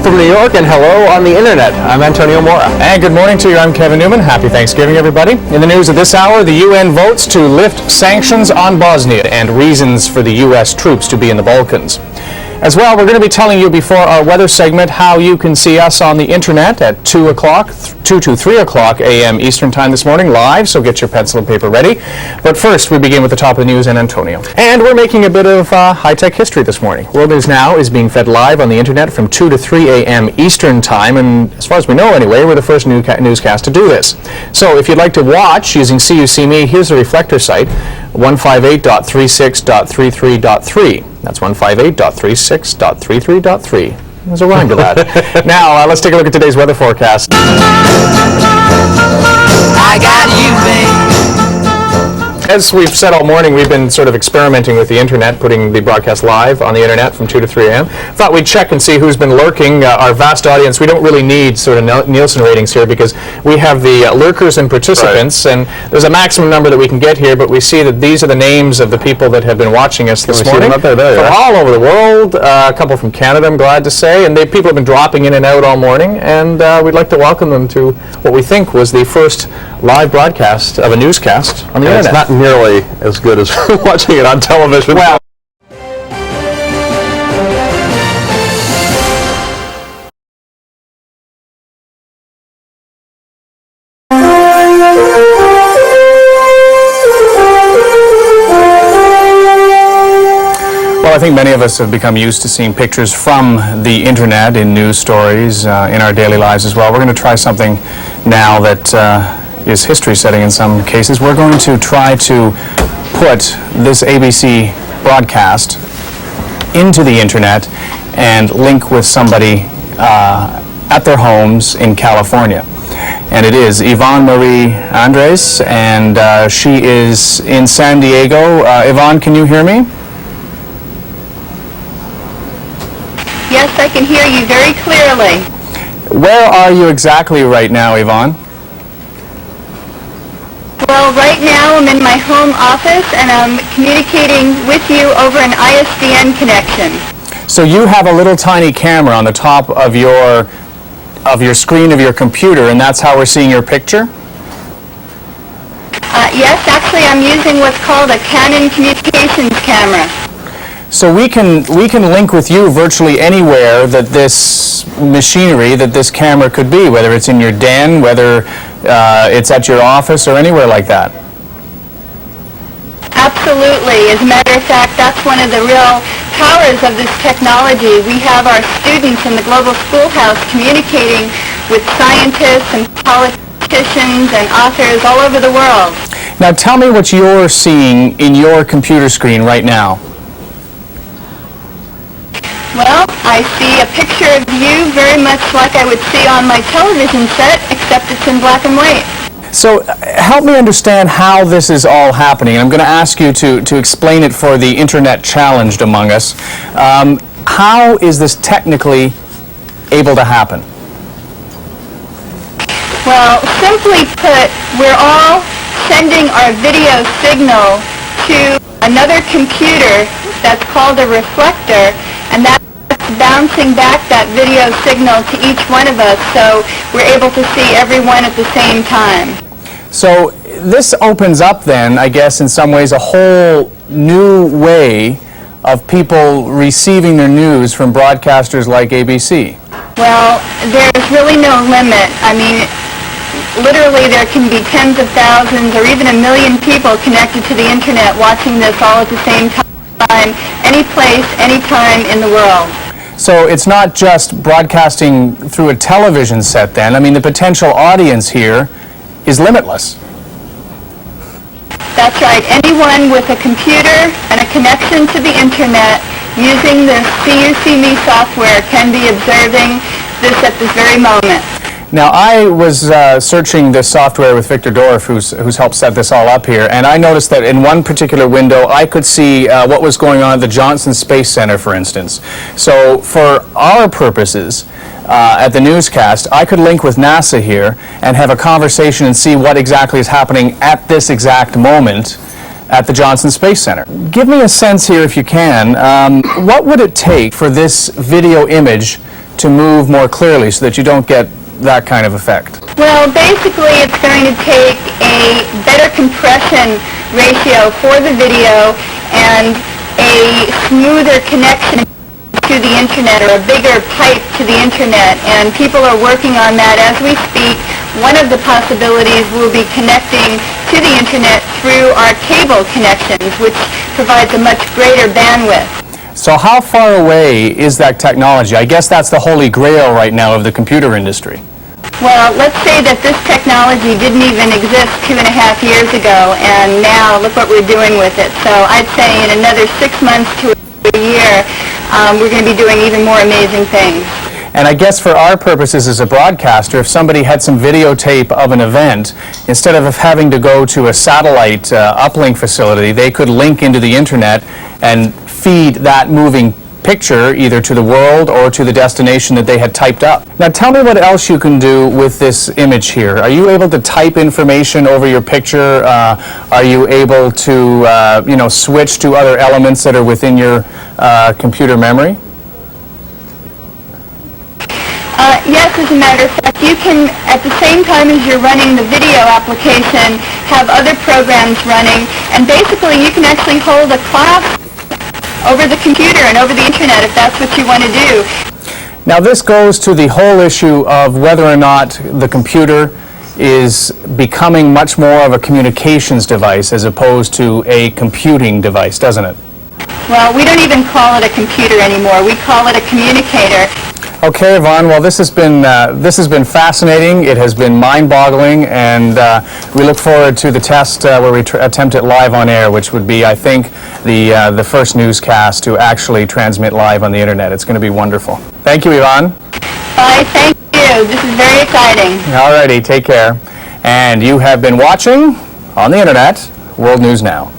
from New York, and hello on the internet. I'm Antonio Mora. And good morning to you. I'm Kevin Newman. Happy Thanksgiving, everybody. In the news of this hour, the UN votes to lift sanctions on Bosnia and reasons for the U.S. troops to be in the Balkans. As well, we're going to be telling you before our weather segment how you can see us on the internet at 2 to 3 o'clock a.m. Eastern Time this morning, live, so get your pencil and paper ready. But first, we begin with the top of the news and Antonio. And we're making a bit of high-tech history this morning. World News Now is being fed live on the internet from 2 to 3 a.m. Eastern Time, and as far as we know anyway, we're the first newscast to do this. So if you'd like to watch using See You See Me, here's the Reflector site, 158.36.33.3. That's 158.36.33.3. There's a rhyme to that. Now, let's take a look at today's weather forecast. I got you, babe. As we've said all morning, we've been sort of experimenting with the internet, putting the broadcast live on the internet from 2 to 3 a.m. Thought we'd check and see who's been lurking. Our vast audience, we don't really need sort of Nielsen ratings here because we have the lurkers and participants, right. And there's a maximum number that we can get here, but we see that these are the names of the people that have been watching us this morning. From all over the world, a couple from Canada, I'm glad to say, and people have been dropping in and out all morning, and we'd like to welcome them to what we think was the first live broadcast of a newscast on the internet. It's not nearly as good as watching it on television. Well, I think many of us have become used to seeing pictures from the internet in news stories in our daily lives as well. We're going to try something now that is history-setting in some cases. We're going to try to put this ABC broadcast into the internet and link with somebody at their homes in California. And it is Yvonne Marie Andres, and she is in San Diego. Yvonne, can you hear me? Yes, I can hear you very clearly. Where are you exactly right now, Yvonne? Well, right now I'm in my home office and I'm communicating with you over an ISDN connection. So you have a little tiny camera on the top of your screen of your computer, and that's how we're seeing your picture? Yes, actually I'm using what's called a Canon communications camera. So we can link with you virtually anywhere that this machinery, that this camera could be, whether it's in your den, whether it's at your office, or anywhere like that. Absolutely. As a matter of fact, that's one of the real powers of this technology. We have our students in the Global Schoolhouse communicating with scientists and politicians and authors all over the world. Now tell me what you're seeing in your computer screen right now. Well, I see a picture of you very much like I would see on my television set, except it's in black and white. So help me understand how this is all happening. I'm going to ask you to explain it for the internet challenged among us. How is this technically able to happen? Well, simply put, we're all sending our video signal to another computer that's called a reflector, and that's bouncing back that video signal to each one of us, so we're able to see everyone at the same time. So this opens up then, I guess, in some ways, a whole new way of people receiving their news from broadcasters like ABC. Well, there's really no limit. I mean, literally there can be tens of thousands or even 1 million people connected to the internet watching this all at the same time, any place, any time in the world. So it's not just broadcasting through a television set then. I mean, the potential audience here is limitless. That's right. Anyone with a computer and a connection to the internet using the See You See Me software can be observing this at this very moment. Now, I was searching this software with Victor Dorff, who's helped set this all up here, and I noticed that in one particular window, I could see what was going on at the Johnson Space Center, for instance. So for our purposes, at the newscast, I could link with NASA here and have a conversation and see what exactly is happening at this exact moment at the Johnson Space Center. Give me a sense here, if you can. What would it take for this video image to move more clearly so that you don't get that kind of effect? Well, basically it's going to take a better compression ratio for the video and a smoother connection to the internet, or a bigger pipe to the internet, and people are working on that as we speak. One of the possibilities will be connecting to the internet through our cable connections, which provides a much greater bandwidth. So how far away is that technology? I guess that's the holy grail right now of the computer industry. Well, let's say that this technology didn't even exist 2.5 years ago, and now look what we're doing with it. So I'd say in another 6 months to a year, we're going to be doing even more amazing things. And I guess for our purposes as a broadcaster, if somebody had some videotape of an event, instead of having to go to a satellite uplink facility, they could link into the internet and feed that moving picture either to the world or to the destination that they had typed up. Now tell me what else you can do with this image here. Are you able to type information over your picture? Are you able to switch to other elements that are within your computer memory? Yes, as a matter of fact, you can, at the same time as you're running the video application, have other programs running, and basically you can actually hold a class over the computer and over the internet if that's what you want to do. Now this goes to the whole issue of whether or not the computer is becoming much more of a communications device as opposed to a computing device, doesn't it? Well, we don't even call it a computer anymore. We call it a communicator. Okay, Yvonne, well this has been fascinating, it has been mind-boggling, and we look forward to the test where we attempt it live on air, which would be, I think, the first newscast to actually transmit live on the internet. It's going to be wonderful. Thank you, Yvonne. Bye, thank you. This is very exciting. All righty, take care. And you have been watching, on the internet, World News Now.